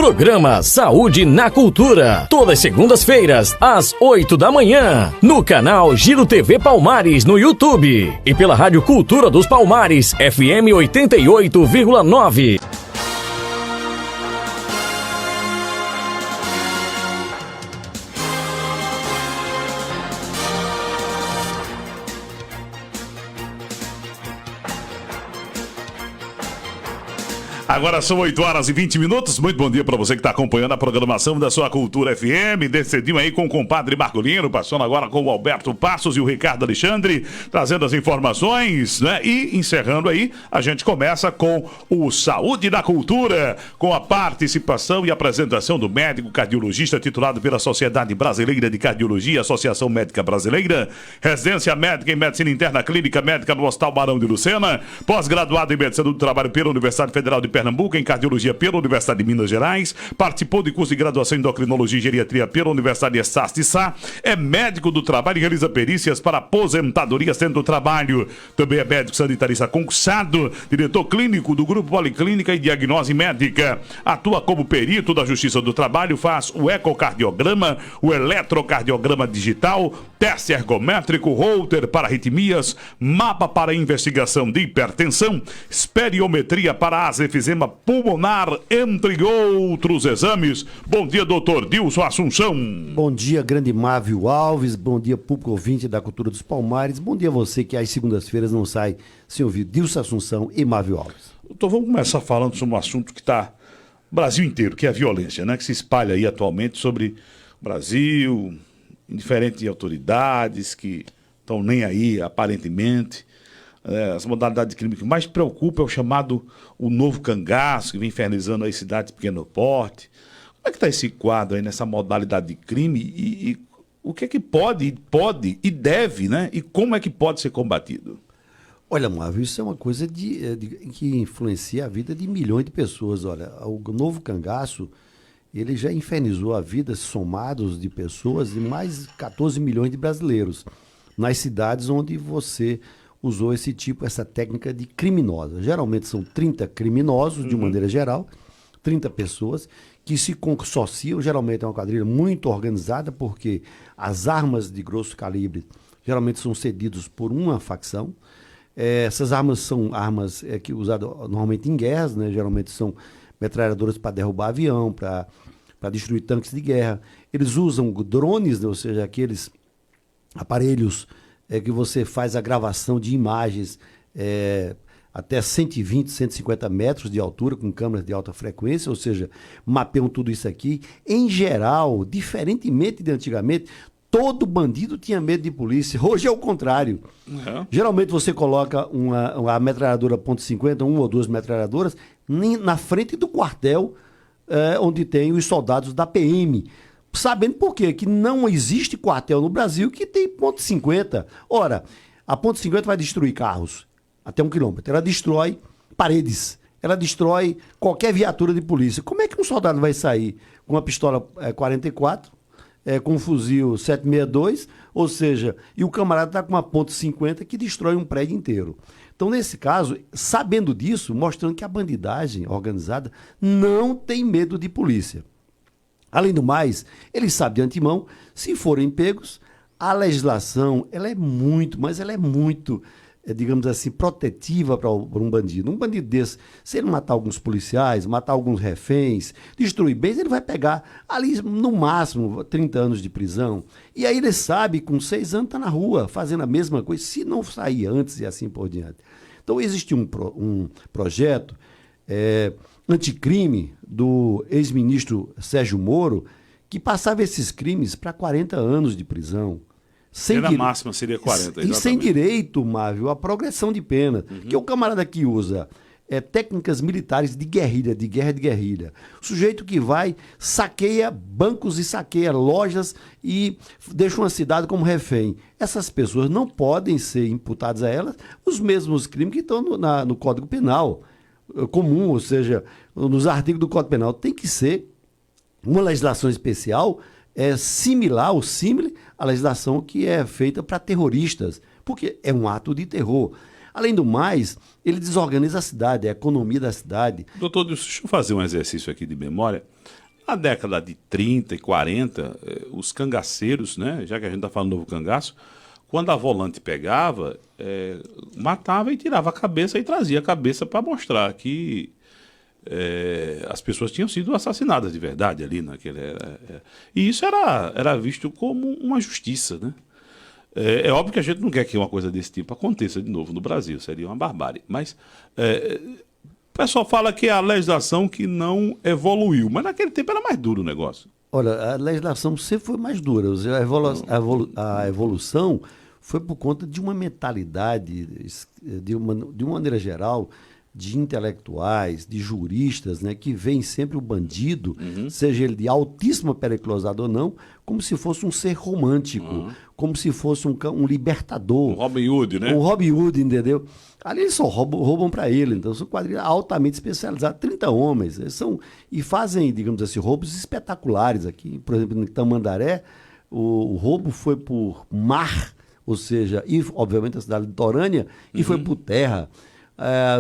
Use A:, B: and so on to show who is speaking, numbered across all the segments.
A: Programa Saúde na Cultura, todas segundas-feiras, às 8 da manhã, no canal Giro TV Palmares no YouTube e pela Rádio Cultura dos Palmares, FM 88,9.
B: Agora são 8 horas e 20 minutos. Muito bom dia para você que está acompanhando a programação da sua Cultura FM. Decidimos aí com o compadre Marcolino, passando agora com o Alberto Passos e o Ricardo Alexandre, trazendo as informações, né? E encerrando aí, a gente começa com o Saúde na Cultura, com a participação e apresentação do médico cardiologista titulado pela Sociedade Brasileira de Cardiologia, Associação Médica Brasileira, residência médica em Medicina Interna Clínica Médica no Hospital Barão de Lucena, pós-graduado em Medicina do Trabalho pela Universidade Federal de Pernambuco, em Cardiologia pela Universidade de Minas Gerais, participou de curso de graduação em Endocrinologia e Geriatria pela Universidade de Sá de Sá, é médico do trabalho e realiza perícias para aposentadoria dentro do trabalho. Também é médico sanitarista concursado, diretor clínico do Grupo Policlínica e Diagnose Médica. Atua como perito da Justiça do Trabalho, faz o ecocardiograma, o eletrocardiograma digital, teste ergométrico, holter para arritmias, mapa para investigação de hipertensão, esperiometria para as efizema pulmonar, entre outros exames. Bom dia, doutor Dilson Assunção.
C: Bom dia, grande Mávio Alves. Bom dia, público ouvinte da Cultura dos Palmares. Bom dia a você que às segundas-feiras não sai sem ouvir Dilson Assunção e Mávio Alves.
B: Doutor, vamos começar falando sobre um assunto que está no Brasil inteiro, que é a violência, né? Que se espalha aí atualmente sobre o Brasil, em diferentes autoridades que estão nem aí, aparentemente. As modalidades de crime que mais preocupa é o chamado o novo cangaço, que vem infernizando aí cidades de pequeno porte. Como é que está esse quadro aí nessa modalidade de crime e o que é que pode e deve, né? E como é que pode ser combatido?
C: Olha, Mávio, isso é uma coisa que influencia a vida de milhões de pessoas. Olha, o novo cangaço, ele já infernizou a vida, somados de pessoas, de mais de 14 milhões de brasileiros, nas cidades onde você usou essa técnica de criminosa. Geralmente são 30 criminosos, de maneira geral, 30 pessoas que se consorciam, geralmente é uma quadrilha muito organizada, porque as armas de grosso calibre geralmente são cedidas por uma facção. Essas armas são armas que usadas normalmente em guerras, né? Geralmente são metralhadoras para derrubar avião, para destruir tanques de guerra. Eles usam drones, né? Ou seja, aqueles aparelhos que você faz a gravação de imagens até 120, 150 metros de altura, com câmeras de alta frequência, ou seja, mapeiam tudo isso aqui. Em geral, diferentemente de antigamente, todo bandido tinha medo de polícia. Hoje é o contrário. Uhum. Geralmente você coloca uma metralhadora .50, uma ou duas metralhadoras, na frente do quartel onde tem os soldados da PM. Sabendo por quê? Que não existe quartel no Brasil que tem .50. Ora, a .50 vai destruir carros até 1 quilômetro. Ela destrói paredes. Ela destrói qualquer viatura de polícia. Como é que um soldado vai sair com uma pistola 44, com um fuzil 762, ou seja, e o camarada está com uma .50 que destrói um prédio inteiro? Então, nesse caso, sabendo disso, mostrando que a bandidagem organizada não tem medo de polícia. Além do mais, eles sabem de antemão, se forem pegos, a legislação ela é muito, digamos assim, protetiva para um bandido. Um bandido desse, se ele matar alguns policiais, matar alguns reféns, destruir bens, ele vai pegar ali, no máximo, 30 anos de prisão. E aí ele sabe, com 6 anos, está na rua, fazendo a mesma coisa, se não sair antes e assim por diante. Então, existe um projeto anticrime do ex-ministro Sérgio Moro, que passava esses crimes para 40 anos de prisão.
B: A máxima seria 40, exatamente.
C: E sem direito, Mávio, a progressão de pena. Que o camarada que usa técnicas militares de guerrilha, de guerra de guerrilha. O sujeito que vai, saqueia bancos e saqueia lojas e deixa uma cidade como refém. Essas pessoas não podem ser imputadas a elas os mesmos crimes que estão no Código Penal comum, ou seja, nos artigos do Código Penal. Tem que ser uma legislação especial similar ou símile à legislação que é feita para terroristas, porque é um ato de terror. Além do mais, ele desorganiza a cidade, a economia da cidade.
B: Doutor, deixa eu fazer um exercício aqui de memória. Na década de 30 e 40, os cangaceiros, né, já que a gente está falando do novo cangaço, quando a volante pegava, matava e tirava a cabeça e trazia a cabeça para mostrar que as pessoas tinham sido assassinadas de verdade ali naquele. E isso era visto como uma justiça, né? É óbvio que a gente não quer que uma coisa desse tipo aconteça de novo no Brasil, seria uma barbárie. Mas o pessoal fala que é a legislação que não evoluiu, mas naquele tempo era mais duro o negócio.
C: Olha, a legislação sempre foi mais dura. A evolução foi por conta de uma mentalidade, de uma maneira geral, de intelectuais, de juristas, né, que veem sempre o bandido, seja ele de altíssima periculosidade ou não, como se fosse um ser romântico, como se fosse um libertador.
B: Um Robin Hood, né?
C: Um Robin Hood, entendeu? Ali eles só roubam para ele, então são quadrilhas altamente especializadas, 30 homens, e fazem, digamos assim, roubos espetaculares aqui. Por exemplo, em Tamandaré, o roubo foi por mar, ou seja, e obviamente a cidade litorânea, e foi por terra.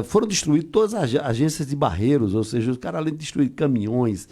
C: Foram destruídas todas as agências de barreiros, ou seja, os caras, além de destruir caminhões,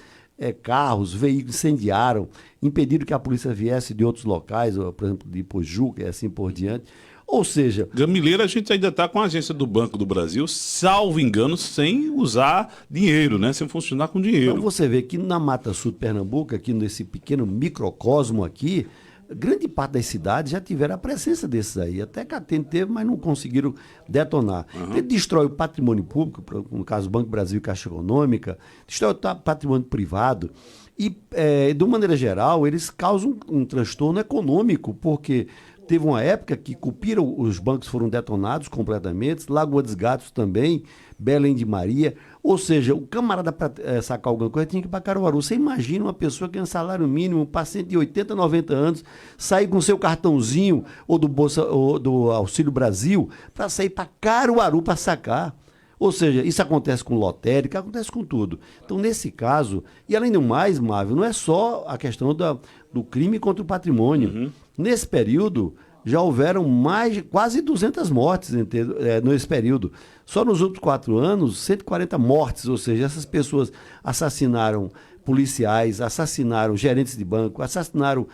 C: carros, veículos, incendiaram, impediram que a polícia viesse de outros locais, por exemplo, de Pojuca e assim por diante. Ou seja...
B: Gamileira, a gente ainda está com a agência do Banco do Brasil, salvo engano, sem usar dinheiro, né? Sem funcionar com dinheiro.
C: Então você vê que na Mata Sul de Pernambuco, aqui nesse pequeno microcosmo aqui, grande parte das cidades já tiveram a presença desses aí. Até Catene teve, mas não conseguiram detonar. Ele destrói o patrimônio público, no caso Banco Brasil e Caixa Econômica, destrói o patrimônio privado e, de uma maneira geral, eles causam um transtorno econômico, porque teve uma época que Cupira, os bancos foram detonados completamente, Lagoa dos Gatos também, Belém de Maria. Ou seja, o camarada para sacar alguma coisa tinha que ir para Caruaru. Você imagina uma pessoa que ganha salário mínimo, um paciente de 80, 90 anos, sair com seu cartãozinho ou do Bolsa ou do Auxílio Brasil para sair para Caruaru para sacar. Ou seja, isso acontece com lotérica, acontece com tudo. Então, nesse caso, e além do mais, Marvel, não é só a questão do crime contra o patrimônio. Nesse período, já houveram quase 200 mortes nesse período. Só nos últimos 4 anos, 140 mortes, ou seja, essas pessoas assassinaram policiais, assassinaram gerentes de banco, assassinaram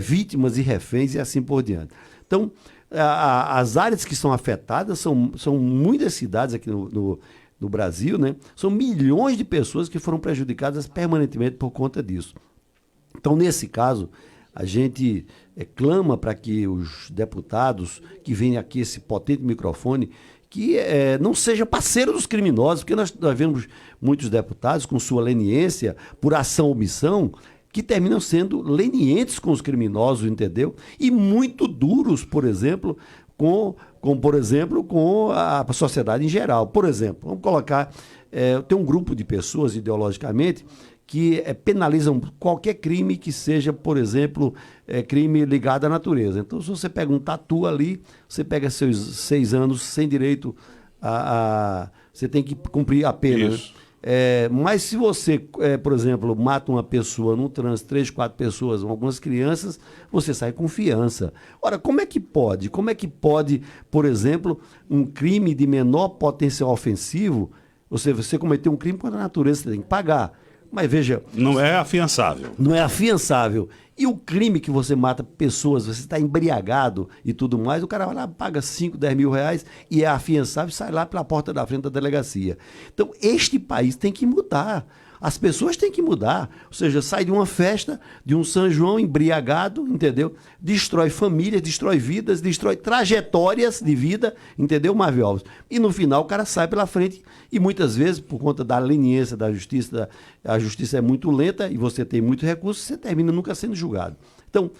C: vítimas e reféns e assim por diante. Então, as áreas que são afetadas são muitas cidades aqui no Brasil, né? São milhões de pessoas que foram prejudicadas permanentemente por conta disso. Então, nesse caso, a gente clama para que os deputados que vêm aqui, esse potente microfone, que não seja parceiro dos criminosos, porque nós vemos muitos deputados com sua leniência, por ação ou omissão, que terminam sendo lenientes com os criminosos, entendeu? E muito duros, por exemplo, com a sociedade em geral. Por exemplo, vamos colocar, tem um grupo de pessoas, ideologicamente, que penalizam qualquer crime que seja, por exemplo, crime ligado à natureza. Então, se você pega um tatu ali, você pega seus 6 anos sem direito você tem que cumprir a pena. Isso. Né? Mas se você, por exemplo, mata uma pessoa no trânsito, 3, 4 pessoas, algumas crianças, você sai com fiança. Ora, como é que pode? Como é que pode, por exemplo, um crime de menor potencial ofensivo, ou seja, você cometeu um crime contra a natureza, você tem que pagar. Mas veja...
B: Não é afiançável.
C: Não é afiançável. E o crime que você mata pessoas, você está embriagado e tudo mais, o cara vai lá, paga 5, 10 mil reais e é afiançável e sai lá pela porta da frente da delegacia. Então, este país tem que mudar. As pessoas têm que mudar. Ou seja, sai de uma festa, de um São João embriagado, entendeu? Destrói famílias, destrói vidas, destrói trajetórias de vida, entendeu, Marvel Alves? E no final o cara sai pela frente e muitas vezes, por conta da leniência da justiça, a justiça é muito lenta e você tem muito recurso, você termina nunca sendo julgado. Então,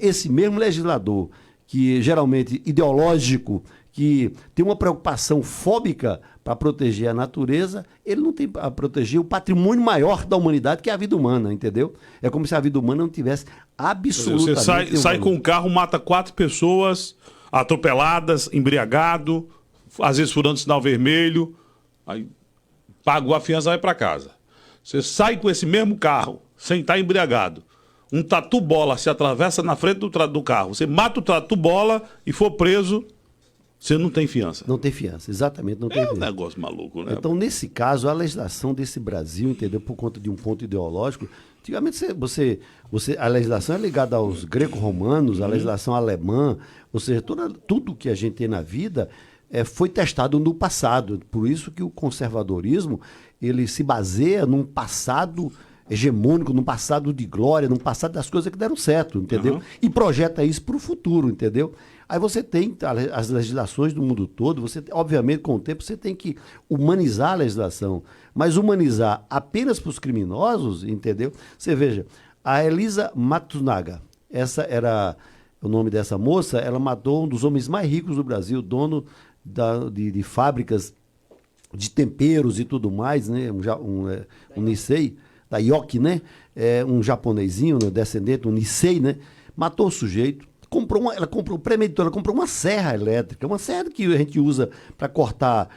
C: esse mesmo legislador, que geralmente ideológico, que tem uma preocupação fóbica para proteger a natureza, ele não tem para proteger o patrimônio maior da humanidade, que é a vida humana, entendeu? É como se a vida humana não tivesse absolutamente...
B: Você sai com um carro, mata 4 pessoas, atropeladas, embriagado, às vezes furando sinal vermelho, aí pagou a fiança e vai para casa. Você sai com esse mesmo carro, sem estar embriagado, um tatu-bola se atravessa na frente do carro, você mata o tatu-bola e for preso... Você não tem fiança.
C: Não tem fiança, exatamente, não tem
B: É um
C: fiança.
B: negócio maluco, né?
C: Então, nesse caso, a legislação desse Brasil, entendeu? Por conta de um ponto ideológico, antigamente a legislação é ligada aos greco-romanos, a legislação alemã, ou seja, tudo que a gente tem na vida foi testado no passado. Por isso que o conservadorismo, ele se baseia num passado hegemônico, num passado de glória, num passado das coisas que deram certo, entendeu? E projeta isso para o futuro, entendeu? Aí você tem as legislações do mundo todo, obviamente, com o tempo, você tem que humanizar a legislação, mas humanizar apenas para os criminosos, entendeu? Você veja, a Elisa Matsunaga, essa era o nome dessa moça, ela matou um dos homens mais ricos do Brasil, dono de fábricas de temperos e tudo mais, né? Um Nisei, da Yoki, né? Um japonesinho, né? Descendente, um Nisei, né? Matou o sujeito. Ela comprou premeditou, ela comprou uma serra elétrica, uma serra que a gente usa para cortar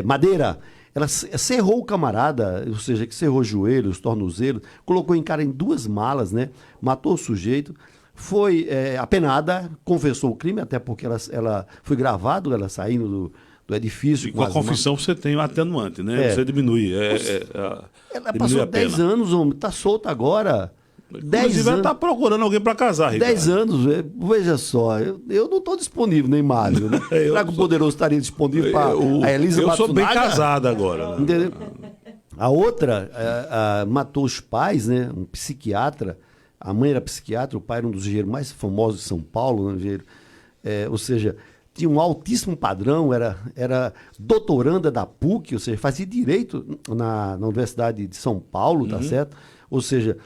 C: madeira. Ela serrou o camarada, ou seja, que serrou os joelhos, os tornozelos, colocou em 2 malas, né? Matou o sujeito, foi apenada, confessou o crime, até porque ela foi gravado, ela saindo do edifício.
B: E com a confissão você tem um atenuante, né? Você diminui.
C: Ela passou 10 anos, homem, está solta agora.
B: Inclusive, ela está procurando alguém para casar, Ricardo.
C: 10 anos, veja só, eu não estou disponível, nem Mário, né? Será que o Poderoso estaria disponível para a Elisa Matsunaga?
B: Eu sou bem casado agora. Né?
C: Entendeu? A outra matou os pais, né? Um psiquiatra, a mãe era psiquiatra, o pai era um dos engenheiros mais famosos de São Paulo, né? Ou seja, tinha um altíssimo padrão, era doutoranda da PUC, ou seja, fazia direito na Universidade de São Paulo, tá certo? Ou seja,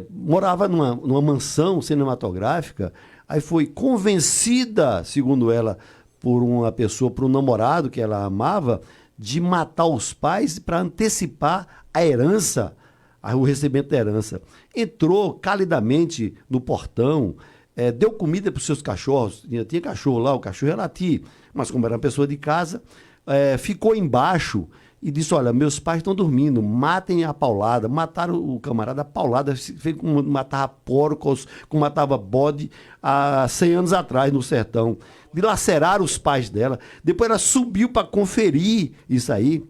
C: morava numa mansão cinematográfica, aí foi convencida, segundo ela, por uma pessoa, por um namorado que ela amava, de matar os pais para antecipar a herança, o recebimento da herança. Entrou calidamente no portão, deu comida para os seus cachorros, tinha cachorro lá, o cachorro era latir, mas como era uma pessoa de casa, ficou embaixo e disse, olha, meus pais estão dormindo, matem a paulada. Mataram o camarada a paulada, fez como matava porcos, como matava bode há 100 anos atrás no sertão. Dilaceraram os pais dela. Depois ela subiu para conferir isso aí.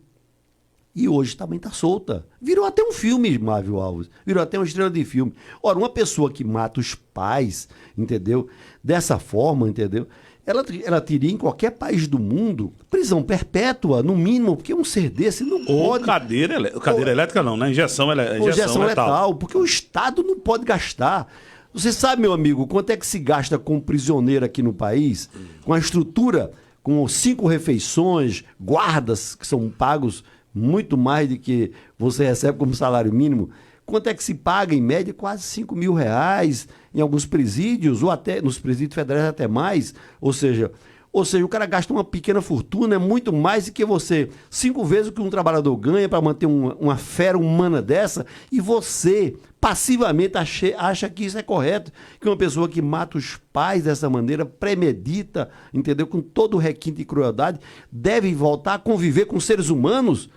C: E hoje também está solta. Virou até um filme, Mávio Alves. Virou até uma estrela de filme. Ora, uma pessoa que mata os pais, entendeu? Dessa forma, entendeu? Ela teria em qualquer país do mundo prisão perpétua, no mínimo, porque um ser desse não pode...
B: Cadeira elétrica não, né? Injeção
C: letal, porque o Estado não pode gastar. Você sabe, meu amigo, quanto é que se gasta com prisioneiro aqui no país? Com a estrutura, com 5 refeições, guardas que são pagos muito mais do que você recebe como salário mínimo. Quanto é que se paga, em média? Quase R$5.000 em alguns presídios, ou até nos presídios federais até mais. Ou seja, o cara gasta uma pequena fortuna, é muito mais do que você, 5 vezes o que um trabalhador ganha para manter uma fera humana dessa, e você passivamente acha que isso é correto, que uma pessoa que mata os pais dessa maneira, premedita, entendeu? Com todo o requinte e crueldade, deve voltar a conviver com seres humanos.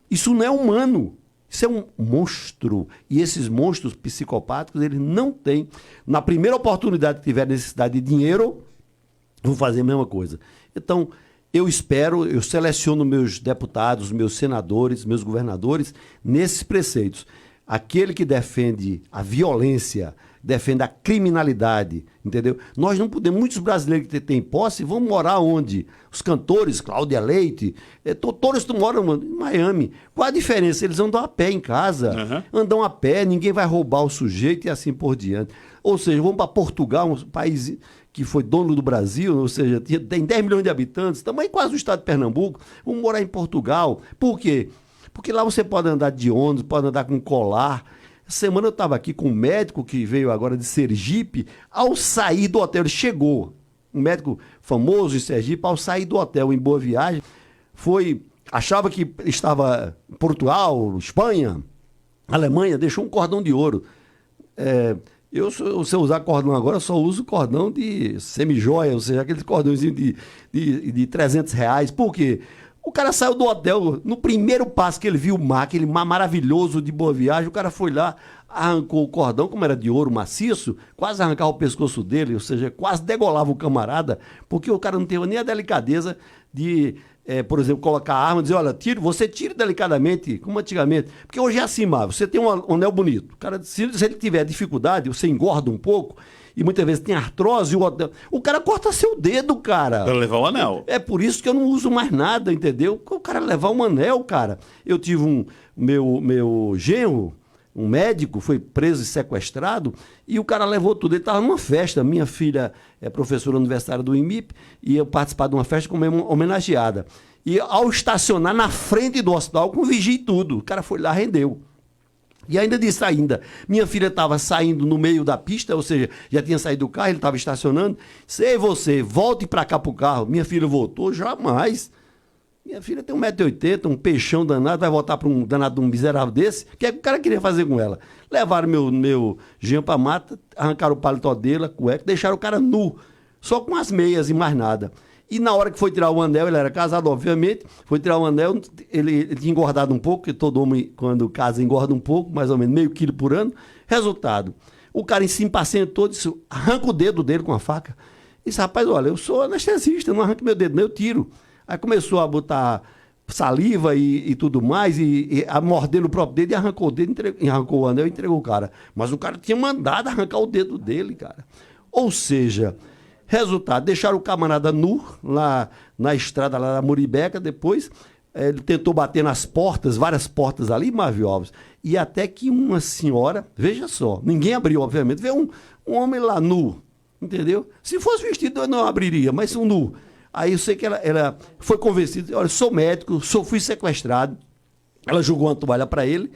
C: Isso não é humano. Isso é um monstro. E esses monstros psicopáticos, eles não têm, na primeira oportunidade que tiver necessidade de dinheiro, vão fazer a mesma coisa. Então, eu seleciono meus deputados, meus senadores, meus governadores, nesses preceitos. Aquele que defende a violência, defende a criminalidade, entendeu? Nós não podemos, muitos brasileiros que têm posse vão morar onde? Os cantores, Cláudia Leite, todos moram em Miami. Qual a diferença? Eles andam a pé em casa, andam a pé, ninguém vai roubar o sujeito e assim por diante. Ou seja, vamos para Portugal, um país que foi dono do Brasil, ou seja, tem 10 milhões de habitantes, também quase o estado de Pernambuco, vamos morar em Portugal. Por quê? Porque lá você pode andar de ônibus, pode andar com colar. Semana eu estava aqui com um médico que veio agora de Sergipe. Ao sair do hotel, ele chegou, um médico famoso de Sergipe, ao sair do hotel em Boa Viagem, achava que estava em Portugal, Espanha, Alemanha, deixou um cordão de ouro. Se eu usar cordão agora, eu só uso cordão de semijoia, ou seja, aqueles cordõezinhos de R$300. Por quê? O cara saiu do hotel, no primeiro passo que ele viu o mar, aquele mar maravilhoso de Boa Viagem, o cara foi lá, arrancou o cordão, como era de ouro maciço, quase arrancava o pescoço dele, ou seja, quase degolava o camarada, porque o cara não teve nem a delicadeza de, por exemplo, colocar a arma e dizer, olha, você tire delicadamente, como antigamente. Porque hoje é assim, Marvel, você tem um anel bonito, o cara, se ele tiver dificuldade, você engorda um pouco, e muitas vezes tem artrose, o cara corta seu dedo, cara.
B: Pra levar o anel.
C: É por isso que eu não uso mais nada, entendeu? O cara levar um anel, cara. Eu tive meu genro, um médico, foi preso e sequestrado, e o cara levou tudo. Ele estava numa festa, minha filha é professora universitária do IMIP, e eu participar de uma festa como homenageada. E ao estacionar na frente do hospital, com vigia e tudo, o cara foi lá, rendeu. E ainda disse minha filha estava saindo no meio da pista, ou seja, já tinha saído do carro, ele estava estacionando. Sei você, volte para cá pro carro. Minha filha voltou, jamais. Minha filha tem 1,80 m, um peixão danado, vai voltar para um danado um miserável desse. O que é que o cara queria fazer com ela? Levaram meu genro para mata, arrancaram o paletó dele, a cueca, deixaram o cara nu, só com as meias e mais nada. E na hora que foi tirar o anel, ele era casado, obviamente, foi tirar o anel, ele tinha engordado um pouco, porque todo homem, quando casa, engorda um pouco, mais ou menos meio quilo por ano. Resultado, o cara se impacientou, disse, arranca o dedo dele com a faca. Disse, rapaz, olha, eu sou anestesista, eu não arranco meu dedo, não, eu tiro. Aí começou a botar saliva e tudo mais, e a morder no próprio dedo, e arrancou o dedo, arrancou o anel e entregou o cara. Mas o cara tinha mandado arrancar o dedo dele, cara. Ou seja... Resultado, deixaram o camarada nu lá na estrada lá da Muribeca, depois ele tentou bater nas portas, várias portas ali, Marvio Alves, e até que uma senhora, veja só, ninguém abriu, obviamente, veio um homem lá nu, entendeu? Se fosse vestido eu não abriria, mas um nu. Aí eu sei que ela foi convencida, olha, sou médico, fui sequestrado, ela jogou uma toalha para ele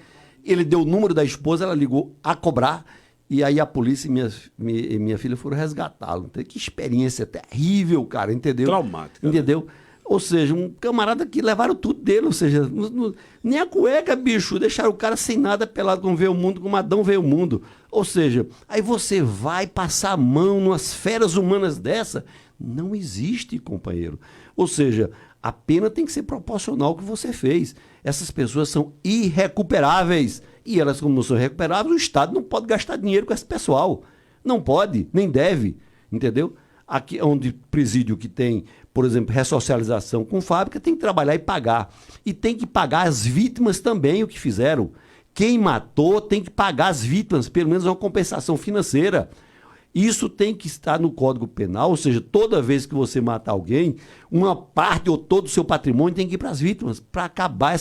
C: deu o número da esposa, ela ligou a cobrar, e aí a polícia e minha filha foram resgatá-lo. Então, que experiência terrível, cara, entendeu?
B: Traumática.
C: Entendeu? Ou seja, um camarada que levaram tudo dele, ou seja, nem a cueca, bicho, deixaram o cara sem nada, pelado, como veio o mundo, como Adão veio o mundo. Ou seja, aí você vai passar a mão nas feras humanas dessa? Não existe, companheiro. Ou seja, a pena tem que ser proporcional ao que você fez. Essas pessoas são irrecuperáveis. E elas, como não são recuperáveis, o Estado não pode gastar dinheiro com esse pessoal. Não pode, nem deve, entendeu? Aqui onde presídio que tem, por exemplo, ressocialização com fábrica, tem que trabalhar e pagar. E tem que pagar as vítimas também o que fizeram. Quem matou tem que pagar as vítimas, pelo menos uma compensação financeira. Isso tem que estar no Código Penal, ou seja, toda vez que você matar alguém, uma parte ou todo o seu patrimônio tem que ir para as vítimas, para acabar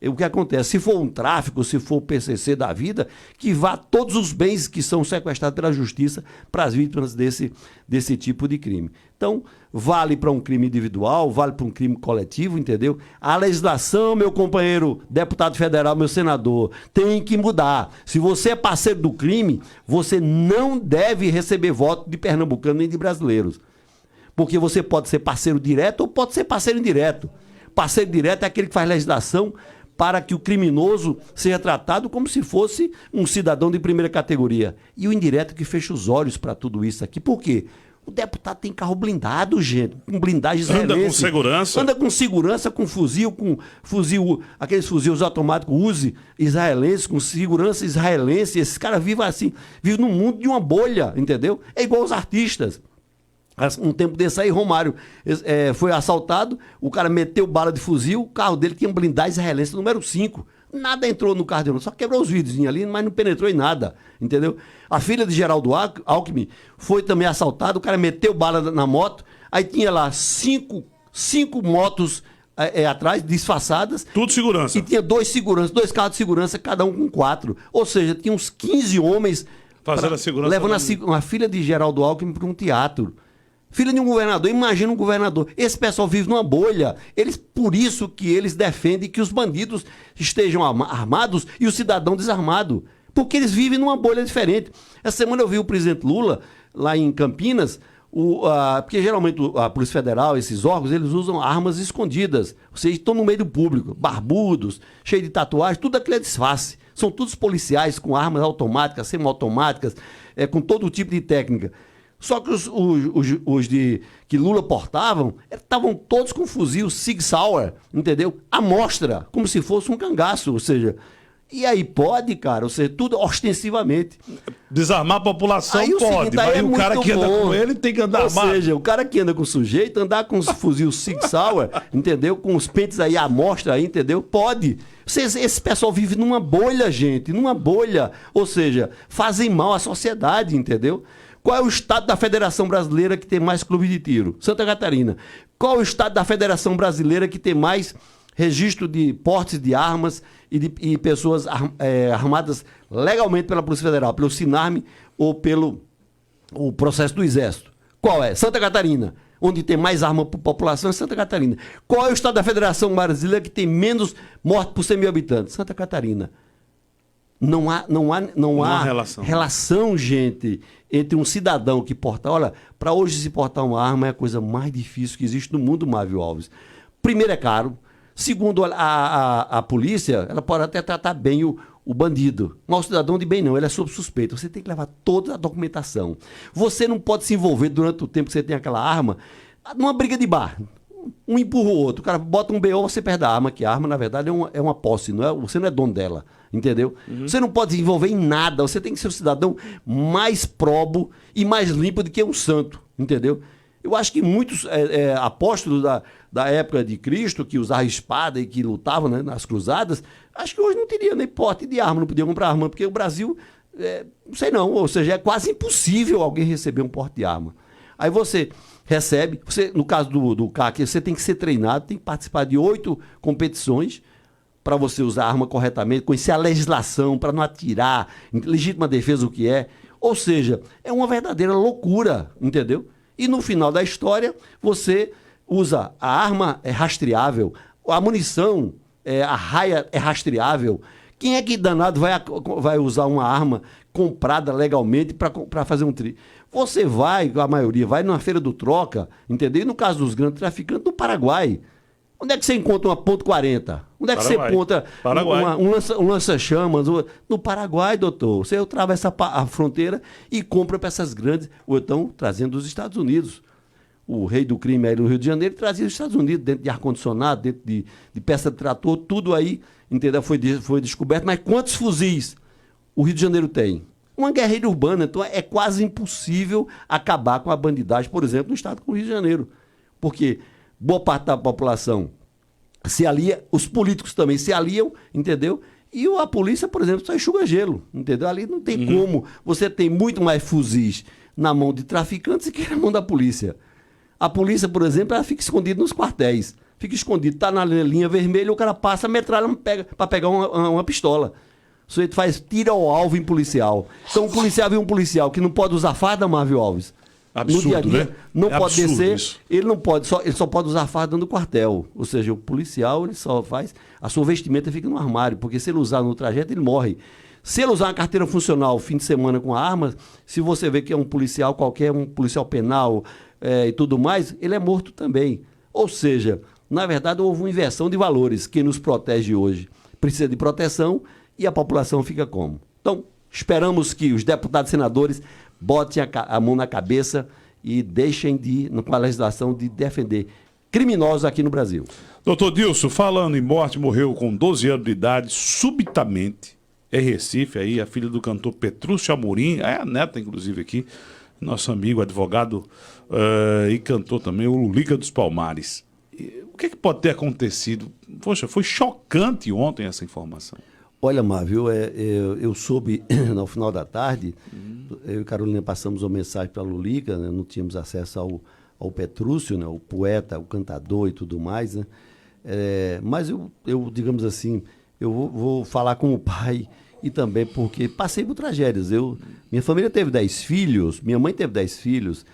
C: o que acontece. Se for um tráfico, se for o PCC da vida, que vá todos os bens que são sequestrados pela justiça para as vítimas desse tipo de crime. Então, vale para um crime individual, vale para um crime coletivo, entendeu? A legislação, meu companheiro deputado federal, meu senador, tem que mudar. Se você é parceiro do crime, você não deve receber voto de pernambucano nem de brasileiros. Porque você pode ser parceiro direto ou pode ser parceiro indireto. Parceiro direto é aquele que faz legislação para que o criminoso seja tratado como se fosse um cidadão de primeira categoria. E o indireto que fecha os olhos para tudo isso aqui. Por quê? O deputado tem carro blindado, gente, com blindagem israelense.
B: Anda com segurança.
C: Anda com segurança, com fuzil, aqueles fuzis automáticos Uzi israelenses, com segurança israelense. Esses caras vivem assim, vivem num mundo de uma bolha, entendeu? É igual os artistas. Um tempo desse aí, Romário foi assaltado, o cara meteu bala de fuzil, o carro dele tinha blindagem israelense número 5. Nada entrou no carro dele, só quebrou os vidros ali, mas não penetrou em nada, entendeu? A filha de Geraldo Alckmin foi também assaltada, o cara meteu bala na moto, aí tinha lá cinco motos atrás, disfarçadas.
B: Tudo segurança.
C: E tinha dois carros de segurança, cada um com 4. Ou seja, tinha uns 15 homens
B: fazendo a segurança,
C: levando a filha de Geraldo Alckmin para um teatro. Filha de um governador, imagina um governador. Esse pessoal vive numa bolha. Por isso que eles defendem que os bandidos estejam armados e o cidadão desarmado. Porque eles vivem numa bolha diferente. Essa semana eu vi o presidente Lula, lá em Campinas, porque geralmente a Polícia Federal, esses órgãos, eles usam armas escondidas. Ou seja, estão no meio do público, barbudos, cheios de tatuagem, tudo aquilo é disfarce. São todos policiais com armas automáticas, semiautomáticas, com todo tipo de técnica. Só que que Lula portavam, estavam todos com fuzil Sig Sauer, entendeu? À mostra, como se fosse um cangaço, ou seja... E aí pode, cara, ou seja, tudo ostensivamente.
B: Desarmar a população
C: aí,
B: pode, mas o cara que anda com ele tem que andar armado.
C: Ou seja, o cara que anda com o sujeito, andar com os fuzil Sig Sauer, entendeu? Com os pentes aí à mostra aí, entendeu? Pode. Esse pessoal vive numa bolha, gente, numa bolha. Ou seja, fazem mal à sociedade, entendeu? Qual é o estado da Federação Brasileira que tem mais clubes de tiro? Santa Catarina. Qual é o estado da Federação Brasileira que tem mais registro de portes de armas e pessoas armadas legalmente pela Polícia Federal, pelo SINARME ou pelo o processo do Exército? Qual é? Santa Catarina. Onde tem mais arma por população é Santa Catarina. Qual é o estado da Federação Brasileira que tem menos mortes por 100 mil habitantes? Santa Catarina. Não há relação, gente, entre um cidadão que porta... Olha, para hoje se portar uma arma é a coisa mais difícil que existe no mundo, Mávio Alves. Primeiro, é caro. Segundo, a polícia, ela pode até tratar bem o bandido. Mas o cidadão de bem não, ele é sob suspeita. Você tem que levar toda a documentação. Você não pode se envolver durante o tempo que você tem aquela arma numa briga de bar. Um empurra o outro. O cara bota um BO, você perde a arma, que a arma, na verdade, é uma posse. Você não é dono dela. Entendeu? Você não pode se envolver em nada. Você tem que ser um cidadão mais probo e mais limpo do que um santo. Entendeu? Eu acho que muitos apóstolos da época de Cristo, que usavam espada e que lutavam, né, nas cruzadas, acho que hoje não teria nem porte de arma, não podia comprar arma, porque o Brasil, não sei não, ou seja, é quase impossível alguém receber um porte de arma. Aí você recebe, no caso do CAC, você tem que ser treinado, tem que participar de 8 competições para você usar a arma corretamente, conhecer a legislação, para não atirar, legítima defesa o que é. Ou seja, é uma verdadeira loucura, entendeu? E no final da história, você usa a arma rastreável, a munição, a raia é rastreável. Quem é que danado vai usar uma arma comprada legalmente para fazer um tri? Você vai, a maioria, vai numa feira do troca, entendeu? E no caso dos grandes traficantes, no Paraguai. Onde é que você encontra uma .40? Onde é que você encontra um lança-chamas? No Paraguai, doutor. Você atravessa a fronteira e compra para essas grandes, ou então trazendo dos Estados Unidos. O rei do crime aí no Rio de Janeiro trazia dos Estados Unidos, dentro de ar-condicionado, dentro de peça de trator, tudo aí, entendeu? Foi descoberto. Mas quantos fuzis o Rio de Janeiro tem? Uma guerrilha urbana. Então é quase impossível acabar com a bandidagem, por exemplo, no estado como o Rio de Janeiro. Porque boa parte da população se alia, os políticos também se aliam, entendeu? E a polícia, por exemplo, só enxuga gelo, entendeu? Ali não tem como. Você tem muito mais fuzis na mão de traficantes do que na mão da polícia. A polícia, por exemplo, ela fica escondida nos quartéis. Fica escondido, tá na linha vermelha, o cara passa, metralha para pegar uma pistola. O sujeito tira ao alvo em policial. Então o policial vê um policial que não pode usar farda, Mávio Alves.
B: Absurdo,
C: no dia a dia,
B: né?
C: Não pode descer,
B: isso.
C: ele só pode usar farda no quartel. Ou seja, o policial, ele só faz, a sua vestimenta fica no armário, porque se ele usar no trajeto, ele morre. Se ele usar uma carteira funcional fim de semana com arma, se você vê que é um policial qualquer, um policial penal e tudo mais, ele é morto também. Ou seja, na verdade, houve uma inversão de valores. Quem nos protege hoje precisa de proteção e a população fica como? Então, esperamos que os deputados e senadores botem a mão na cabeça e deixem com a legislação de defender criminosos aqui no Brasil.
B: Doutor Dilson, falando em morte, morreu com 12 anos de idade, subitamente, em Recife, aí, a filha do cantor Petrúcio Amorim, é a neta, inclusive, aqui, nosso amigo, advogado e cantor também, o Lulica dos Palmares. O que pode ter acontecido? Poxa, foi chocante ontem essa informação.
C: Olha, Mávio, eu soube no final da tarde, eu e Carolina passamos uma mensagem para a Lulica, né, não tínhamos acesso ao Petrúcio, né, o poeta, o cantador e tudo mais, né, mas eu, digamos assim, eu vou falar com o pai e também porque passei por tragédias. Minha família teve 10 filhos, minha mãe teve 10 filhos,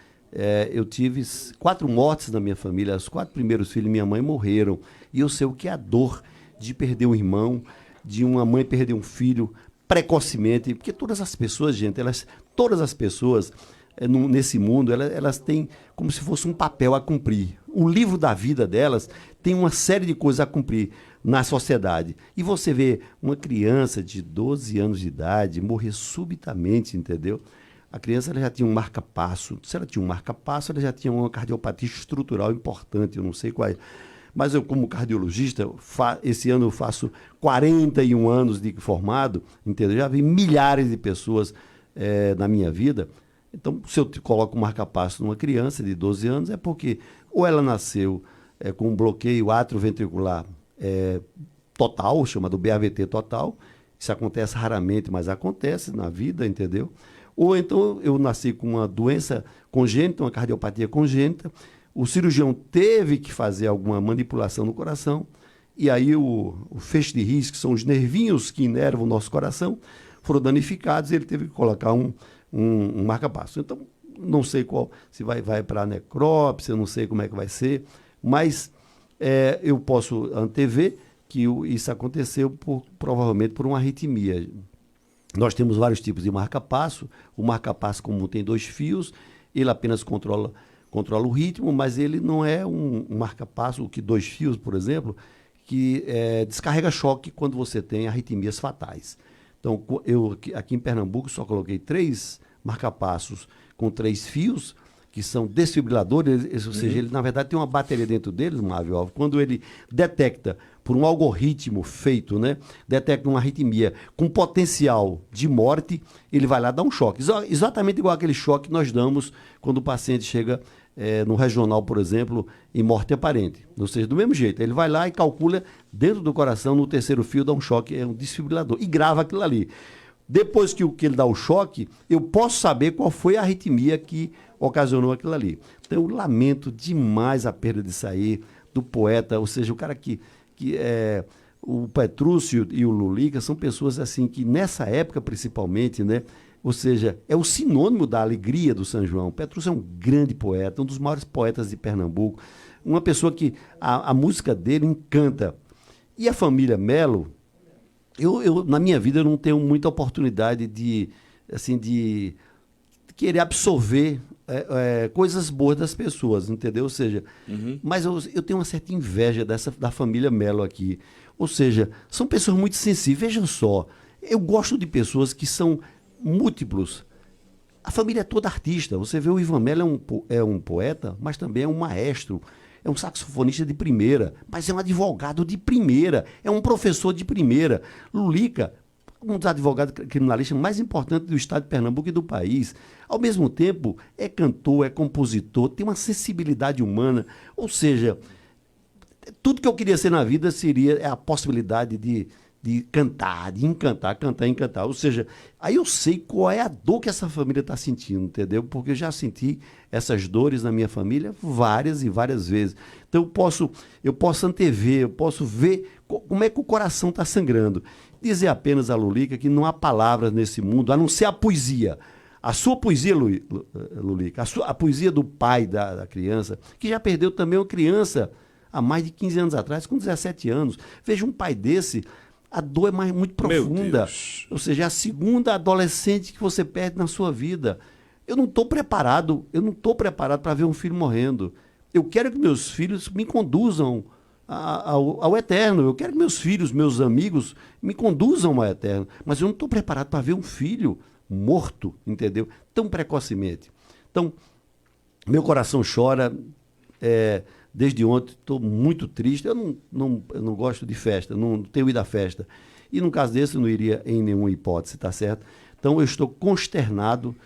C: eu tive 4 mortes na minha família, os 4 primeiros filhos de minha mãe morreram, e eu sei o que é a dor de perder um irmão, de uma mãe perder um filho precocemente, porque todas as pessoas, gente, todas as pessoas nesse mundo, elas têm como se fosse um papel a cumprir. O livro da vida delas tem uma série de coisas a cumprir na sociedade. E você vê uma criança de 12 anos de idade morrer subitamente, entendeu? a criança ela já tinha um marca-passo. Se ela tinha um marca-passo, ela já tinha uma cardiopatia estrutural importante, eu não sei qual é. Mas eu, como cardiologista, esse ano eu faço 41 anos de formado, entendeu? Já vi milhares de pessoas na minha vida. Então, se eu coloco um marca-passo numa criança de 12 anos, é porque ou ela nasceu com um bloqueio atrioventricular total, chamado BAVT total. Isso acontece raramente, mas acontece na vida, entendeu? Ou então eu nasci com uma doença congênita, uma cardiopatia congênita, o cirurgião teve que fazer alguma manipulação no coração, e aí o feixe de His, que são os nervinhos que inervam o nosso coração, foram danificados e ele teve que colocar um marca-passo. Então, não sei qual, se vai para necrópsia, eu não sei como é que vai ser, mas eu posso antever que isso aconteceu provavelmente por uma arritmia. Nós temos vários tipos de marca-passo. O marca-passo comum tem 2 fios, ele apenas controla o ritmo, mas ele não é um marca-passo, o que 2 fios, por exemplo, que descarrega choque quando você tem arritmias fatais. Então, eu aqui em Pernambuco só coloquei 3 marca-passos com 3 fios, que são desfibriladores, ou seja, ele na verdade tem uma bateria dentro deles, Marvel Alves. Quando ele detecta por um algoritmo feito, né, detecta uma arritmia com potencial de morte, ele vai lá dar um choque. Exatamente igual aquele choque que nós damos quando o paciente chega no regional, por exemplo, em morte aparente. Ou seja, do mesmo jeito, ele vai lá e calcula dentro do coração, no terceiro fio, dá um choque, é um desfibrilador, e grava aquilo ali. Depois que ele dá o choque, eu posso saber qual foi a arritmia que ocasionou aquilo ali. Então, eu lamento demais a perda disso aí, do poeta, ou seja, o cara que o Petrúcio e o Lulica são pessoas assim que nessa época principalmente, né, ou seja, é o sinônimo da alegria do São João. Petrúcio é um grande poeta, um dos maiores poetas de Pernambuco, uma pessoa que a música dele encanta. E a família Melo, eu na minha vida eu não tenho muita oportunidade de querer absorver coisas boas das pessoas, entendeu? Ou seja, mas eu tenho uma certa inveja da família Melo aqui. Ou seja, são pessoas muito sensíveis. Vejam só, eu gosto de pessoas que são múltiplos. A família é toda artista. Você vê o Ivan Melo é um poeta, mas também é um maestro. É um saxofonista de primeira, mas é um advogado de primeira, é um professor de primeira. Lulica, um dos advogados criminalistas mais importantes do estado de Pernambuco e do país. Ao mesmo tempo, é cantor, é compositor, tem uma sensibilidade humana. Ou seja, tudo que eu queria ser na vida seria a possibilidade de cantar, de encantar, cantar e encantar. Ou seja, aí eu sei qual é a dor que essa família está sentindo, entendeu? Porque eu já senti essas dores na minha família várias e várias vezes. Então eu posso antever, eu posso ver como é que o coração está sangrando. Dizer apenas a Lulica que não há palavras nesse mundo, a não ser a poesia. A sua poesia, Lulica, a poesia do pai da criança, que já perdeu também uma criança há mais de 15 anos atrás, com 17 anos. Veja um pai desse, a dor é muito profunda. Ou seja, é a segunda adolescente que você perde na sua vida. Eu não estou preparado para ver um filho morrendo. Eu quero que meus filhos me conduzam ao eterno. Eu quero que meus filhos, meus amigos, me conduzam ao eterno. Mas eu não estou preparado para ver um filho morto, entendeu? Tão precocemente. Então, meu coração chora. Desde ontem estou muito triste. Eu não gosto de festa, não tenho ido à festa. E no caso desse eu não iria em nenhuma hipótese, tá certo? Então eu estou consternado,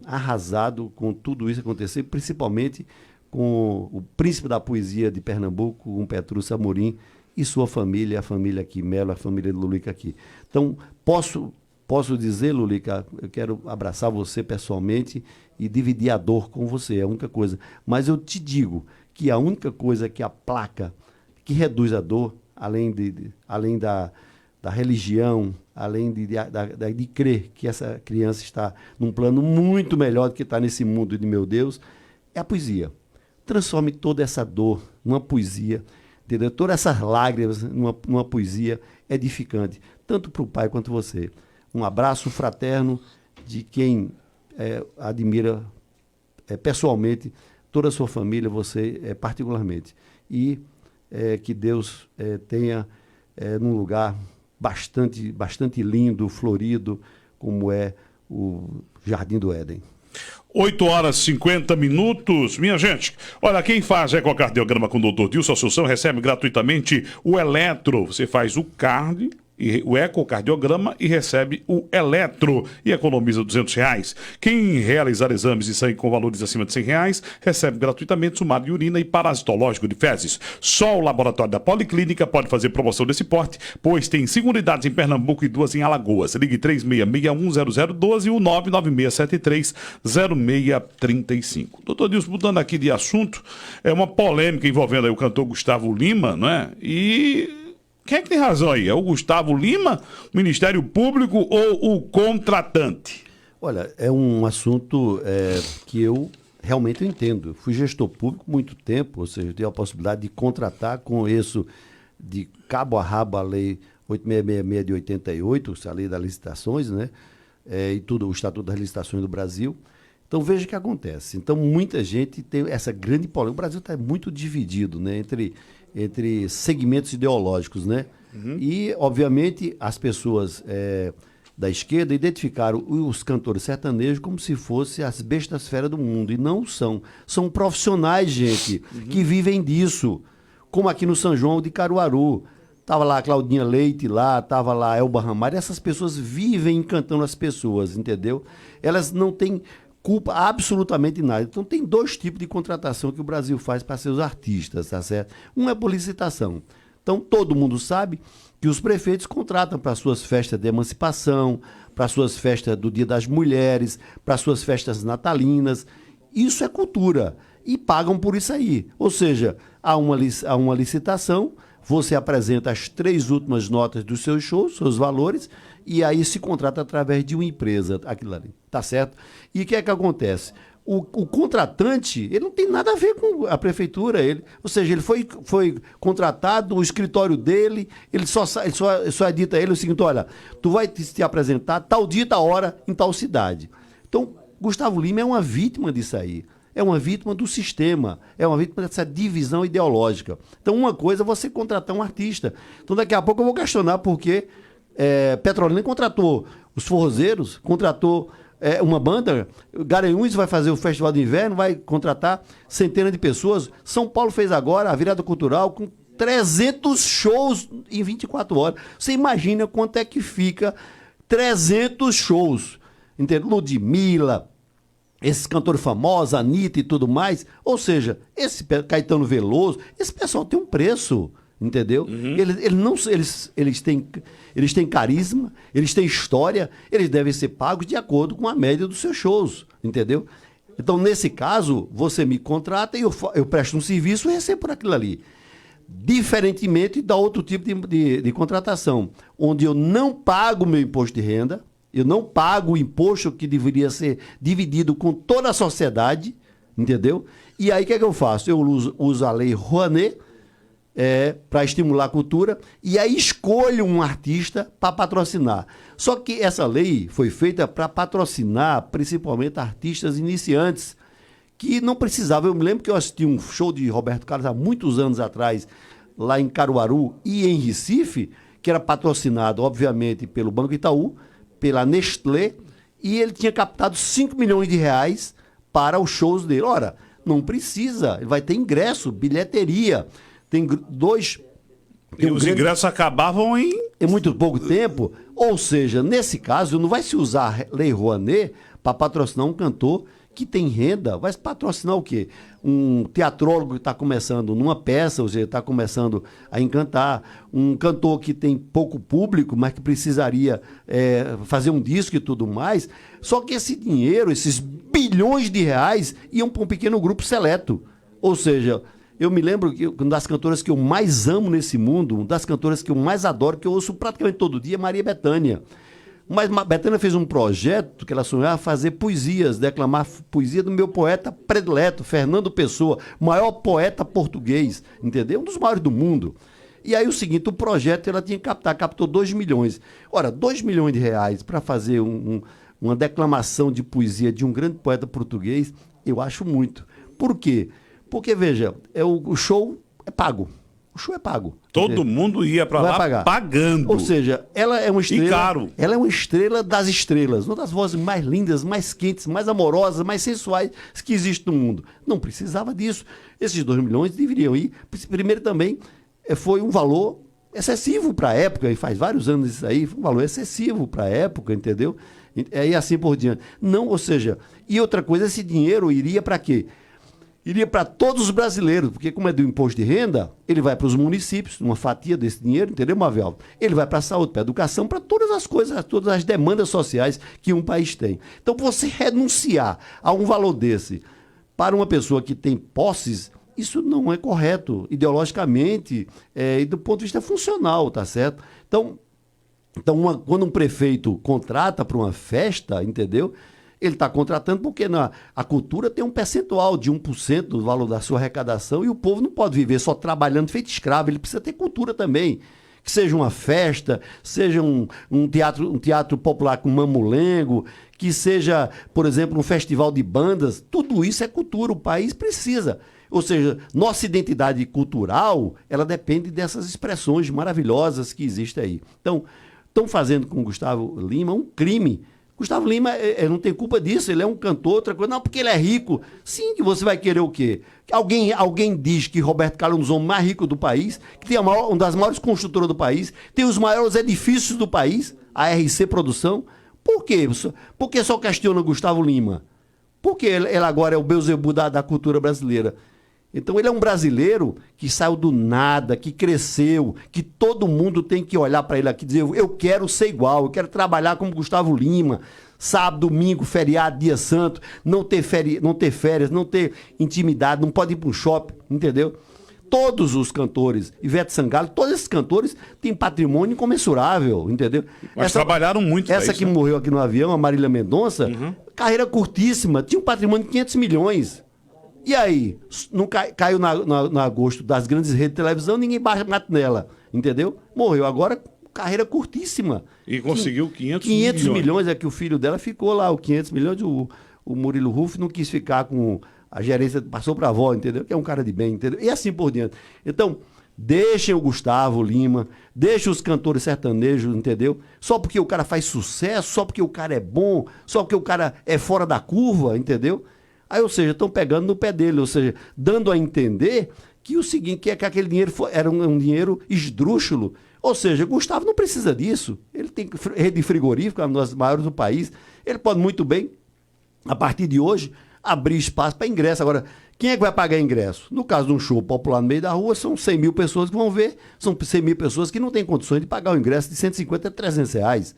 C: arrasado com tudo isso acontecer, principalmente com o príncipe da poesia de Pernambuco, com Petrúcio Amorim e sua família, a família aqui, Melo, a família de Lulica aqui. Então, posso dizer, Lulica, eu quero abraçar você pessoalmente e dividir a dor com você, é a única coisa. Mas eu te digo que a única coisa que aplaca, que reduz a dor, além da religião, além de crer que essa criança está num plano muito melhor do que está nesse mundo de meu Deus, é a poesia. Transforme toda essa dor numa poesia, entendeu? Todas essas lágrimas numa poesia edificante, tanto para o pai quanto você. Um abraço fraterno de quem admira pessoalmente toda a sua família, você particularmente. E que Deus tenha num lugar bastante lindo, florido, como é o Jardim do Éden.
B: 8 horas e 50 minutos. Minha gente, olha, quem faz ecocardiograma com o Dr. Dilson Assunção recebe gratuitamente o eletro. Você faz o card, o ecocardiograma e recebe o eletro e economiza R$ 200. Quem realizar exames de sangue com valores acima de R$ 100 recebe gratuitamente sumário de urina e parasitológico de fezes. Só o laboratório da Policlínica pode fazer promoção desse porte, pois tem 5 unidades em Pernambuco e 2 em Alagoas. Ligue 36610012 e o 996730635. Doutor Dilson, mudando aqui de assunto, é uma polêmica envolvendo aí o cantor Gustavo Lima, não é? E quem é que tem razão aí? É o Gustavo Lima, o Ministério Público ou o contratante?
C: Olha, é um assunto que eu realmente entendo. Fui gestor público muito tempo, ou seja, tenho a possibilidade de contratar, conheço de cabo a rabo a Lei 8666 de 88, a Lei das Licitações, né? E tudo, o Estatuto das Licitações do Brasil. Então, veja o que acontece. Então, muita gente tem essa grande polêmica. O Brasil está muito dividido, né, entre segmentos ideológicos, né? E, obviamente, as pessoas da esquerda identificaram os cantores sertanejos como se fossem as bestas feras do mundo. E não são. São profissionais, gente, que vivem disso. Como aqui no São João de Caruaru. Estava lá a Claudinha Leite, estava lá a Elba Ramalho. Essas pessoas vivem encantando as pessoas, entendeu? Elas não têm culpa absolutamente nada. Então tem 2 tipos de contratação que o Brasil faz para seus artistas, tá certo? Um é por licitação. Então todo mundo sabe que os prefeitos contratam para suas festas de emancipação, para suas festas do Dia das Mulheres, para suas festas natalinas. Isso é cultura. E pagam por isso aí. Ou seja, há uma licitação, você apresenta as 3 últimas notas dos seus shows, seus valores, e aí se contrata através de uma empresa, aquilo ali, tá certo? E o que é que acontece? O contratante, ele não tem nada a ver com a prefeitura, ou seja, ele foi contratado, o escritório dele, ele só é dito a ele o seguinte: olha, tu vai te apresentar tal dia, tal hora, em tal cidade. Então, Gustavo Lima é uma vítima disso aí. É uma vítima do sistema, é uma vítima dessa divisão ideológica. Então, uma coisa é você contratar um artista. Então, daqui a pouco eu vou questionar porque Petrolina contratou os forrozeiros, contratou uma banda, Garanhuns vai fazer o Festival de Inverno, vai contratar centenas de pessoas. São Paulo fez agora a virada cultural com 300 shows em 24 horas. Você imagina quanto é que fica 300 shows. Entendeu? Ludmilla, esses cantores famosos, Anitta e tudo mais. Ou seja, esse Caetano Veloso, esse pessoal tem um preço, entendeu? Eles têm carisma, eles têm história, eles devem ser pagos de acordo com a média dos seus shows, entendeu? Então, nesse caso, você me contrata e eu presto um serviço e recebo por aquilo ali. Diferentemente da outro tipo de contratação, onde eu não pago o meu imposto de renda, eu não pago o imposto que deveria ser dividido com toda a sociedade, entendeu? E aí o que é que eu faço? Eu uso a Lei Rouanet para estimular a cultura e aí escolho um artista para patrocinar. Só que essa lei foi feita para patrocinar principalmente artistas iniciantes que não precisavam. Eu me lembro que eu assisti um show de Roberto Carlos há muitos anos atrás, lá em Caruaru e em Recife, que era patrocinado, obviamente, pelo Banco Itaú, pela Nestlé, e ele tinha captado 5 milhões de reais para os shows dele. Ora, não precisa, ele vai ter ingresso, bilheteria, tem
B: os ingressos acabavam em
C: muito pouco tempo, ou seja, nesse caso, não vai se usar a Lei Rouanet para patrocinar um cantor que tem renda. Vai patrocinar o quê? Um teatrólogo que está começando numa peça, ou seja, está começando a encantar, um cantor que tem pouco público, mas que precisaria fazer um disco e tudo mais. Só que esse dinheiro, esses bilhões de reais, iam para um pequeno grupo seleto. Ou seja, eu me lembro que uma das cantoras que eu mais amo nesse mundo, uma das cantoras que eu mais adoro, que eu ouço praticamente todo dia, é Maria Bethânia. Mas Bethânia fez um projeto que ela sonhava fazer poesias, declamar poesia do meu poeta predileto, Fernando Pessoa, maior poeta português, entendeu? Um dos maiores do mundo. E aí o seguinte, o projeto ela tinha que captou 2 milhões. Ora, 2 milhões de reais para fazer uma declamação de poesia de um grande poeta português, eu acho muito. Por quê? Porque, veja, o show é pago. O show é pago.
B: Todo mundo ia para lá
C: pagar.
B: pagando.
C: Ou seja, ela é uma estrela.
B: E caro.
C: Ela é uma estrela das estrelas, uma das vozes mais lindas, mais quentes, mais amorosas, mais sensuais que existe no mundo. Não precisava disso. Esses 2 milhões deveriam ir. Primeiro também foi um valor excessivo para a época, e faz vários anos isso aí, foi um valor excessivo para a época, entendeu? E assim por diante. Não, ou seja, e outra coisa, esse dinheiro iria para quê? Iria para todos os brasileiros, porque como é do imposto de renda, ele vai para os municípios, uma fatia desse dinheiro, entendeu, Mavel? Ele vai para a saúde, para a educação, para todas as coisas, todas as demandas sociais que um país tem. Então, você renunciar a um valor desse para uma pessoa que tem posses, isso não é correto, ideologicamente, e do ponto de vista funcional, tá certo? Então quando um prefeito contrata para uma festa, entendeu? Ele está contratando porque a cultura tem um percentual de 1% do valor da sua arrecadação e o povo não pode viver só trabalhando feito escravo, ele precisa ter cultura também. Que seja uma festa, seja um teatro popular com mamulengo, que seja, por exemplo, um festival de bandas, tudo isso é cultura, o país precisa. Ou seja, nossa identidade cultural, ela depende dessas expressões maravilhosas que existem aí. Então, estão fazendo com o Gustavo Lima um crime. Gustavo Lima não tem culpa disso, ele é um cantor, outra coisa. Não, porque ele é rico. Sim, que você vai querer o quê? Alguém diz que Roberto Carlos é um dos homens mais ricos do país, que tem uma das maiores construtoras do país, tem os maiores edifícios do país, a RC Produção. Por quê? Por que só questiona Gustavo Lima? Porque ele agora é o Beelzebub da cultura brasileira. Então ele é um brasileiro que saiu do nada, que cresceu, que todo mundo tem que olhar para ele aqui e dizer, eu quero ser igual, eu quero trabalhar como Gustavo Lima, sábado, domingo, feriado, dia santo, não ter férias, não ter intimidade, não pode ir para um shopping, entendeu? Todos os cantores, Ivete Sangalo, todos esses cantores têm patrimônio incomensurável, entendeu?
B: Mas trabalharam muito.
C: Essa que morreu aqui no avião, a Marília Mendonça, carreira curtíssima, tinha um patrimônio de 500 milhões. E aí, não caiu no agosto das grandes redes de televisão, ninguém bate nela, entendeu? Morreu agora, carreira curtíssima.
B: E conseguiu 500
C: milhões é que o filho dela ficou lá, o 500 milhões, o Murilo Ruf não quis ficar com a gerência, passou para a avó, entendeu? Que é um cara de bem, entendeu? E assim por diante. Então, deixem o Gustavo Lima, deixem os cantores sertanejos, entendeu? Só porque o cara faz sucesso, só porque o cara é bom, só porque o cara é fora da curva, entendeu? Aí, ou seja, estão pegando no pé dele, ou seja, dando a entender que o seguinte, que aquele dinheiro era um dinheiro esdrúxulo. Ou seja, Gustavo não precisa disso. Ele tem rede frigorífica, uma das maiores do país. Ele pode muito bem, a partir de hoje, abrir espaço para ingresso. Agora, quem é que vai pagar ingresso? No caso de um show popular no meio da rua, são 100 mil pessoas que vão ver, são 100 mil pessoas que não têm condições de pagar o ingresso de 150 a 300 reais.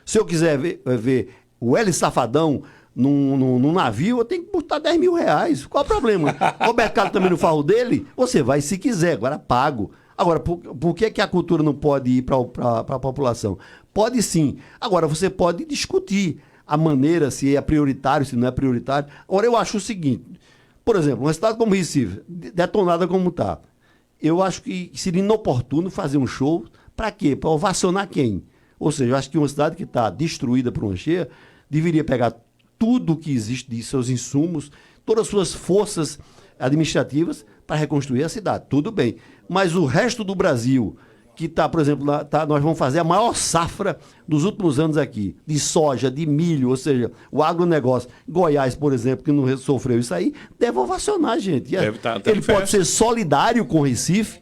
C: Se eu quiser ver o Hélio Safadão num navio, eu tenho que botar 10 mil reais. Qual o problema? Roberto Carlos também no farro dele? Você vai se quiser, agora pago. Agora, por que a cultura não pode ir para a população? Pode sim. Agora, você pode discutir a maneira, se é prioritário, se não é prioritário. Agora, eu acho o seguinte, por exemplo, uma cidade como Recife, detonada como está, eu acho que seria inoportuno fazer um show, para quê? Para ovacionar quem? Ou seja, eu acho que uma cidade que está destruída por uma cheia, deveria pegar tudo que existe de seus insumos, todas as suas forças administrativas para reconstruir a cidade. Tudo bem. Mas o resto do Brasil, que está, por exemplo, nós vamos fazer a maior safra dos últimos anos aqui, de soja, de milho, ou seja, o agronegócio. Goiás, por exemplo, que não sofreu isso aí, deve ovacionar, gente. Ele pode ser solidário com o Recife,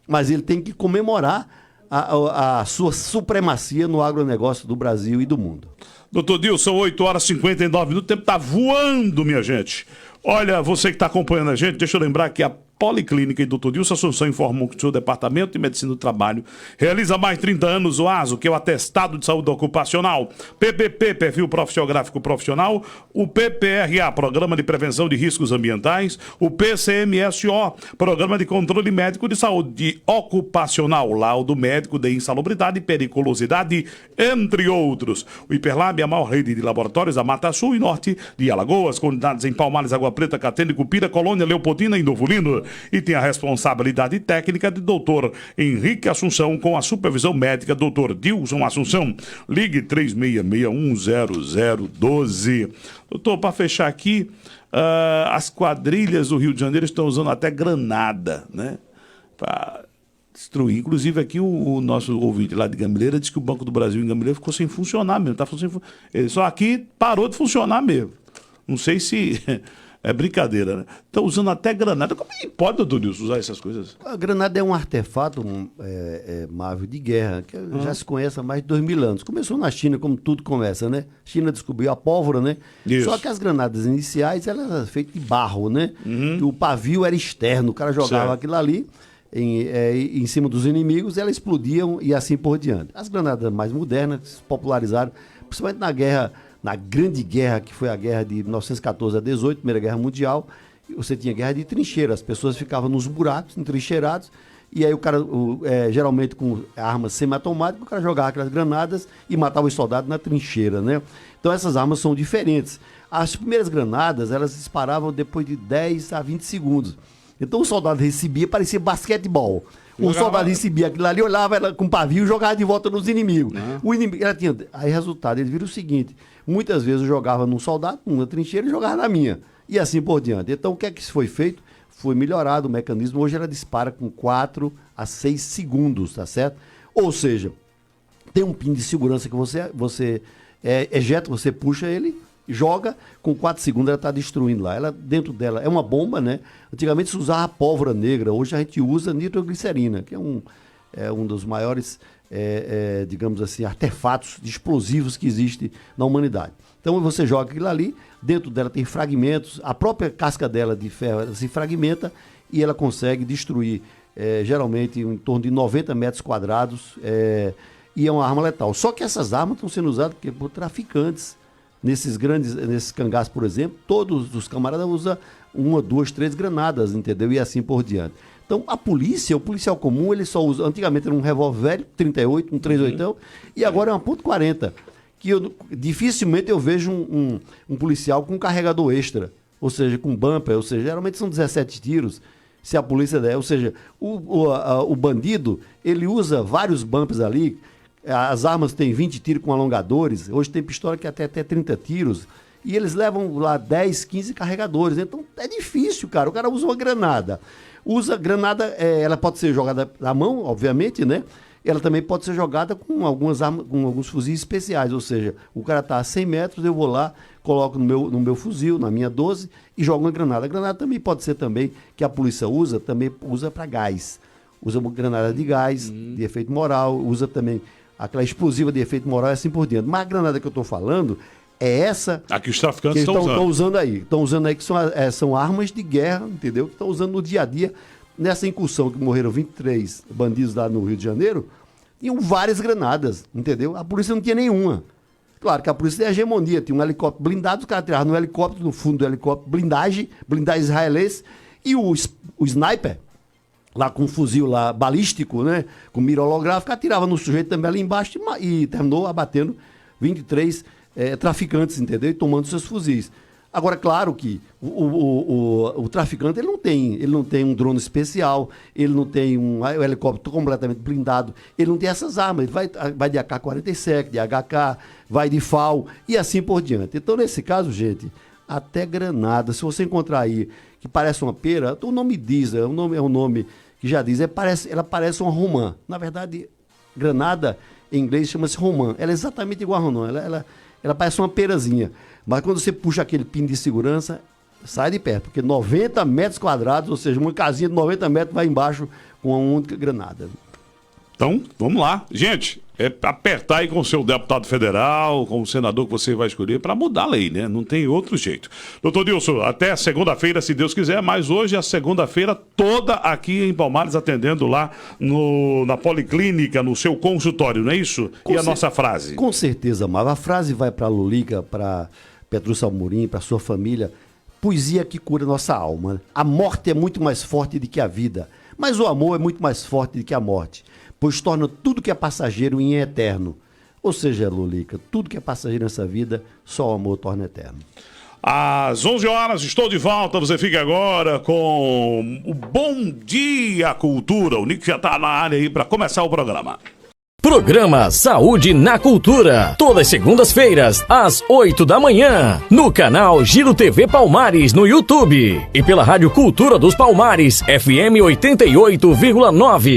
C: mas ele tem que comemorar a sua supremacia no agronegócio do Brasil e do mundo.
B: Doutor Dilson, 8h59, o tempo está voando, minha gente. Olha, você que está acompanhando a gente, deixa eu lembrar que a Policlínica e Dr. Dilson Assunção informou que o seu Departamento de Medicina do Trabalho realiza há mais de 30 anos o ASO, que é o Atestado de Saúde Ocupacional, PPP, Perfil Profissiográfico Profissional, o PPRA, Programa de Prevenção de Riscos Ambientais, o PCMSO, Programa de Controle Médico de Saúde Ocupacional, laudo médico de insalubridade e periculosidade, entre outros. O Hiperlab é a maior rede de laboratórios da Mata Sul e Norte de Alagoas, com unidades em Palmares, Água Preta, Catende, Cupira, Colônia, Leopoldina e Novo Lindo. E tem a responsabilidade técnica de doutor Henrique Assunção, com a supervisão médica doutor Dilson Assunção. Ligue 36610012. Doutor, para fechar aqui, as quadrilhas do Rio de Janeiro estão usando até granada, né? destruir. Inclusive aqui o nosso ouvinte lá de Gameleira disse que o Banco do Brasil em Gameleira ficou sem funcionar mesmo. Só aqui parou de funcionar mesmo. Não sei se é brincadeira, né? Estão usando até granada. Como é que pode, doutor Nilson, usar essas coisas?
C: A granada é um artefato, Marvel, de guerra, que já se conhece há mais de 2000 anos. Começou na China, como tudo começa, né? A China descobriu a pólvora, né?
B: Isso.
C: Só que as granadas iniciais, elas eram feitas de barro, né? E o pavio era externo, o cara jogava aquilo ali em cima dos inimigos, elas explodiam e assim por diante. As granadas mais modernas se popularizaram, principalmente na Grande Guerra, que foi a guerra de 1914 a 18, Primeira Guerra Mundial. Você tinha guerra de trincheira, as pessoas ficavam nos buracos, entrincheirados, e aí o cara, geralmente com armas semiautomáticas, o cara jogava aquelas granadas e matava os soldados na trincheira, né? Então essas armas são diferentes. As primeiras granadas, elas disparavam depois de 10 a 20 segundos. Então o soldado recebia, parecia basquetebol. O soldado recebia aquilo ali, olhava ela com pavio e jogava de volta nos inimigos. O inimigo, aí resultado, eles viram o seguinte: muitas vezes eu jogava num soldado, numa trincheira, e jogava na minha. E assim por diante. Então o que é que foi feito? Foi melhorado o mecanismo. Hoje ela dispara com 4 a 6 segundos, tá certo? Ou seja, tem um pin de segurança que você ejeta, você puxa ele, joga, com 4 segundos ela está destruindo lá. Ela, dentro dela, é uma bomba, né? Antigamente se usava pólvora negra, hoje a gente usa nitroglicerina, que é um dos maiores, digamos assim, artefatos explosivos que existe na humanidade. Então você joga aquilo ali, dentro dela tem fragmentos, a própria casca dela de ferro ela se fragmenta e ela consegue destruir, geralmente, em torno de 90 metros quadrados, e é uma arma letal. Só que essas armas estão sendo usadas por traficantes. Nesses cangaços, por exemplo, todos os camaradas usam 1, 2, 3 granadas, entendeu? E assim por diante. Então, o policial comum, ele só usa, antigamente era um revólver velho, 38, um 38, e agora é uma .40, que dificilmente eu vejo um policial com um carregador extra, ou seja, com bumper, ou seja, geralmente são 17 tiros, se a polícia der, ou seja, o bandido, ele usa vários bumpers ali. As armas têm 20 tiros com alongadores, hoje tem pistola que até 30 tiros, e eles levam lá 10, 15 carregadores, então é difícil, cara. O cara usa uma granada. Ela pode ser jogada na mão, obviamente, né? Ela também pode ser jogada com algumas armas, com alguns fuzis especiais, ou seja, o cara está a 100 metros, eu vou lá, coloco no meu fuzil, na minha 12, e jogo uma granada. A granada também pode ser também, que a polícia usa para gás. Usa uma granada de gás, de efeito moral, usa também aquela explosiva de efeito moral e assim por diante. Mas a granada que eu estou falando é essa
B: a que os traficantes
C: que estão usando aí. Estão usando aí que são armas de guerra, entendeu? Que estão usando no dia a dia. Nessa incursão que morreram 23 bandidos lá no Rio de Janeiro, tinham várias granadas, entendeu? A polícia não tinha nenhuma. Claro que a polícia tem hegemonia, tinha um helicóptero blindado, os caras tiravam no helicóptero, no fundo do helicóptero, blindagem israelense, e o sniper, lá com um fuzil lá balístico, né, com mira holográfica, atirava no sujeito também ali embaixo e terminou abatendo 23 traficantes, entendeu? E tomando seus fuzis. Agora, claro que o traficante ele não tem um drone especial, ele não tem um helicóptero completamente blindado, ele não tem essas armas, ele vai de AK-47, de HK, vai de FAL e assim por diante. Então, nesse caso, gente, até granada, se você encontrar aí que parece uma pera, o nome diz, é um nome que já diz, ela parece uma romã. Na verdade, granada em inglês chama-se romã. Ela é exatamente igual a romã, ela parece uma perazinha. Mas quando você puxa aquele pino de segurança, sai de perto, porque 90 metros quadrados, ou seja, uma casinha de 90 metros vai embaixo com uma única granada.
B: Então, vamos lá. Gente, apertar aí com o seu deputado federal, com o senador que você vai escolher, para mudar a lei, né? Não tem outro jeito. Doutor Nilson, até segunda-feira, se Deus quiser, mas hoje é a segunda-feira toda aqui em Palmares, atendendo lá na Policlínica, no seu consultório, não é isso? A nossa frase? Com certeza, Marva. A frase vai para a Lolica, para Petrúcio Amorim, para sua família. Poesia que cura nossa alma. A morte é muito mais forte do que a vida, mas o amor é muito mais forte do que a morte, pois torna tudo que é passageiro em eterno. Ou seja, Lolica, tudo que é passageiro nessa vida, só o amor torna eterno. Às 11 horas, estou de volta. Você fica agora com o Bom Dia Cultura. O Nick já está na área aí para começar o programa.
A: Programa Saúde na Cultura. Todas segundas-feiras, às 8 da manhã. No canal Giro TV Palmares, no YouTube. E pela Rádio Cultura dos Palmares, FM 88,9.